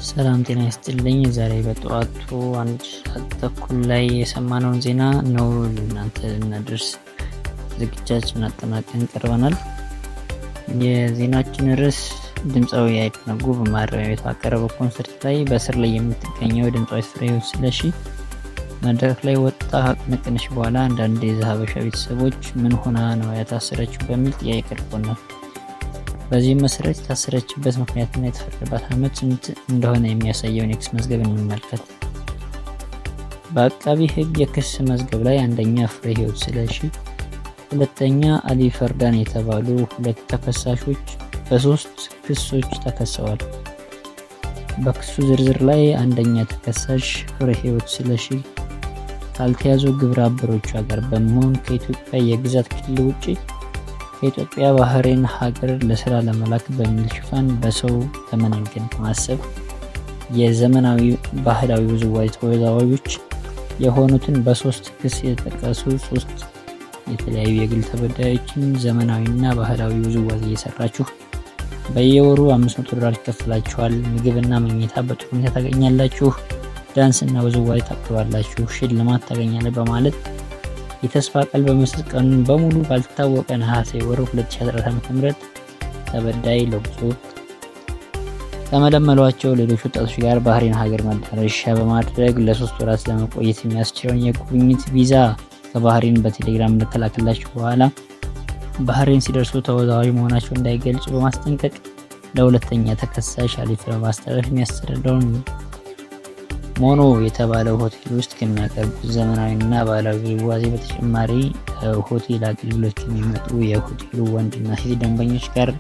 ሰላም ጤና ይስጥልኝ። ዛሬ በጠዋቱ 1:30 ላይ የሰማነውን ዜና ነው ለእናንተ ልናደርስ ዝግጅታችንን አጠናቀን ቀርበናል። የዜናችን ርዕስ ድምፃዊ ያሬድ ነጉ በማረሚያ ቤት ባቀረበው ኮንሰርት ላይ በእስር ላይ የምትገኘው ድምፃዊት ፍሬህይወት ስለሺ መድረክ ላይ ወጣ ከቅንቅንሽ በኋላ አንዳንድ የሀበሻ ቤተሰቦች ምን ሆና ነው ያታሰረችው በሚል ጥያቄ ቀርቦናል። በዚህም መሰረት የታሰረችበት ምክንያትና የተፈረደባት ዓመት ስንት እንደሆነ የሚያሳየውን የክስ መዝገብ እንመልከት። በአቃቢ ሕግ የክስ መዝገብ ላይ አንደኛ ፍሬህይወት ስለሺ፣ ሁለተኛ አሊ ፈርዳን የተባሉ ሁለት ተከሳሾች በሶስት ክሶች ተከሰዋል። በክሱ ዝርዝር ላይ አንደኛ ተከሳሽ ፍሬህይወት ስለሺ ካልተያዙ ግብረ አበሮቿ ጋር በመሆን ከኢትዮጵያ የግዛት ክልል ውጪ ከኢትዮጵያ ባህሬን ሀገር ለስራ ለመላክ በሚል ሽፋን በሰው ለመነገድ በማሰብ የዘመናዊ ባህላዊ ውዝዋዜ ተወዛዋዦች የሆኑትን በሶስት ክስ የተጠቀሱ ሶስት የተለያዩ የግል ተበዳዮችን ዘመናዊና ባህላዊ ውዝዋዜ እየሰራችሁ በየወሩ $500 ይከፈላችኋል፣ ምግብና መኝታ በጥሩ ሁኔታ ታገኛላችሁ፣ ዳንስና ውዝዋዜ ታቀርባላችሁ፣ ሽልማት ታገኛለህ በማለት የተስፋ ቃል በመስጠት ቀኑን በሙሉ ባልታወቀ ነሐሴ ወር 2014 ዓ.ም ተበዳይ ለጉዞ ከመለመሏቸው ሌሎች ወጣቶች ጋር ባህሬን ሀገር መዳረሻ በማድረግ ለ3 ወራት ለመቆየት የሚያስችለውን የጉብኝት ቪዛ ከባህሬን በቴሌግራም እንደተላከላቸው በኋላ ባህሬን ሲደርሱ ተወዛዋዥ መሆናቸው እንዳይገልጹ በማስጠንቀቅ ለሁለተኛ ተከሳሽ አሊ ፍሬ በማስተላለፍ የሚያስተዳድረውን ሞኖ የተባለው ሆቴል ውስጥ ከሚያቀርቡት ዘመናዊና ባህላዊ ውዝዋዜ በተጨማሪ ሆቴል አገልግሎት ከሚመጡ የሆቴሉ ወንድና ሴት ደንበኞች ጋር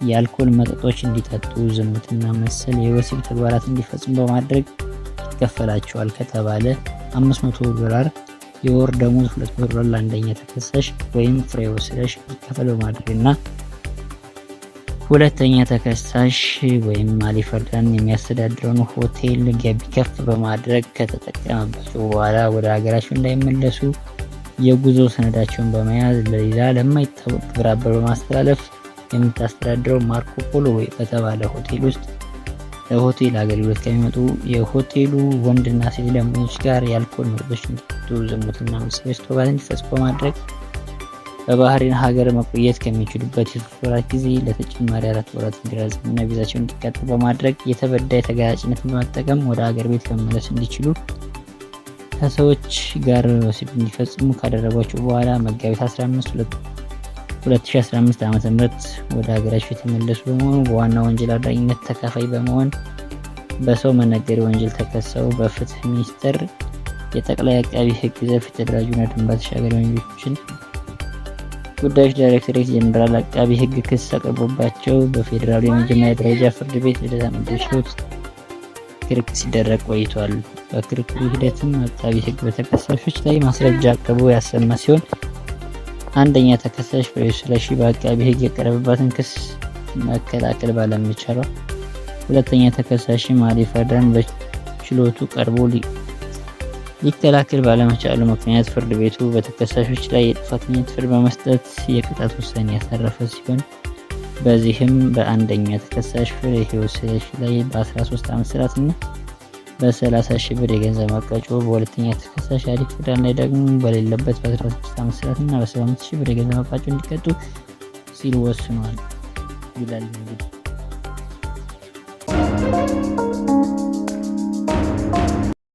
የአልኮል መጠጦች እንዲጠጡ፣ ዝሙትና መሰል የወሲብ ተግባራት እንዲፈጽሙ በማድረግ ይከፈላቸዋል ከተባለ $500 የወር ደሞዝ $200 ለአንደኛ ተከሳሽ ወይም ፍሬህይወት ስለሺ እንዲከፈል በማድረግና ሁለተኛ ተከሳሽ ወይም አሊ ፈርዳን የሚያስተዳድረውን ሆቴል ገቢ ከፍ በማድረግ ከተጠቀመባቸው በኋላ ወደ ሀገራቸው እንዳይመለሱ የጉዞ ሰነዳቸውን በመያዝ ለሌላ ለማይታወቅ ግብረ አበር በማስተላለፍ የምታስተዳድረው ማርኮ ፖሎ በተባለ ሆቴል ውስጥ ለሆቴል አገልግሎት ከሚመጡ የሆቴሉ ወንድና ሴት ደንበኞች ጋር የአልኮል መጠጦች እንዲጠጡ፣ ዝሙትና መሰል ተግባራት እንዲፈጽሙ በማድረግ በባህሬን ሀገር መቆየት ከሚችሉበት የ3 ወራት ጊዜ ለተጨማሪ 4 ወራት እንዲራዘምና ቪዛቸውን እንዲቀጥል በማድረግ የተበዳይ ተጋላጭነትን በመጠቀም ወደ ሀገር ቤት መመለስ እንዲችሉ ከሰዎች ጋር ወሲብ እንዲፈጽሙ ካደረጓቸው በኋላ መጋቢት 15 2015 ዓ.ም ወደ ሀገራቸው የተመለሱ በመሆኑ በዋና ወንጀል አድራጊነት ተካፋይ በመሆን በሰው መነገድ ወንጀል ተከሰው በፍትህ ሚኒስቴር የጠቅላይ አቃቢ ሕግ ዘርፍ የተደራጁና ድንበር ተሻጋሪ ወንጀሎችን ጉዳዮች ዳይሬክቶሬት ጀነራል አቃቢ ሕግ ክስ አቅርቦባቸው በፌዴራሉ የመጀመሪያ ደረጃ ፍርድ ቤት ልደታ ምድብ ችሎት ክርክር ሲደረግ ቆይቷል። በክርክሩ ሂደትም አቃቢ ሕግ በተከሳሾች ላይ ማስረጃ አቅርቦ ያሰማ ሲሆን አንደኛ ተከሳሽ ፍሬህይወት ስለሺ በአቃቢ ሕግ የቀረበባትን ክስ መከላከል ባለመቻሏ፣ ሁለተኛ ተከሳሽም አሊ ፈርዳን በችሎቱ ቀርቦ ሊከላከል ባለመቻሉ ምክንያት ፍርድ ቤቱ በተከሳሾች ላይ የጥፋተኝነት ፍርድ በመስጠት የቅጣት ውሳኔ ያሳረፈ ሲሆን በዚህም በአንደኛ ተከሳሽ ፍሬህይወት ስለሺ ላይ በ13 ዓመት እስራትና በ30,000 ብር የገንዘብ መቀጮ፣ በሁለተኛ ተከሳሽ አሊ ፈርዳን ላይ ደግሞ በሌለበት በ16 ዓመት እስራትና በ75,000 ብር የገንዘብ መቀጮ እንዲቀጡ ሲል ወስኗል ይላል።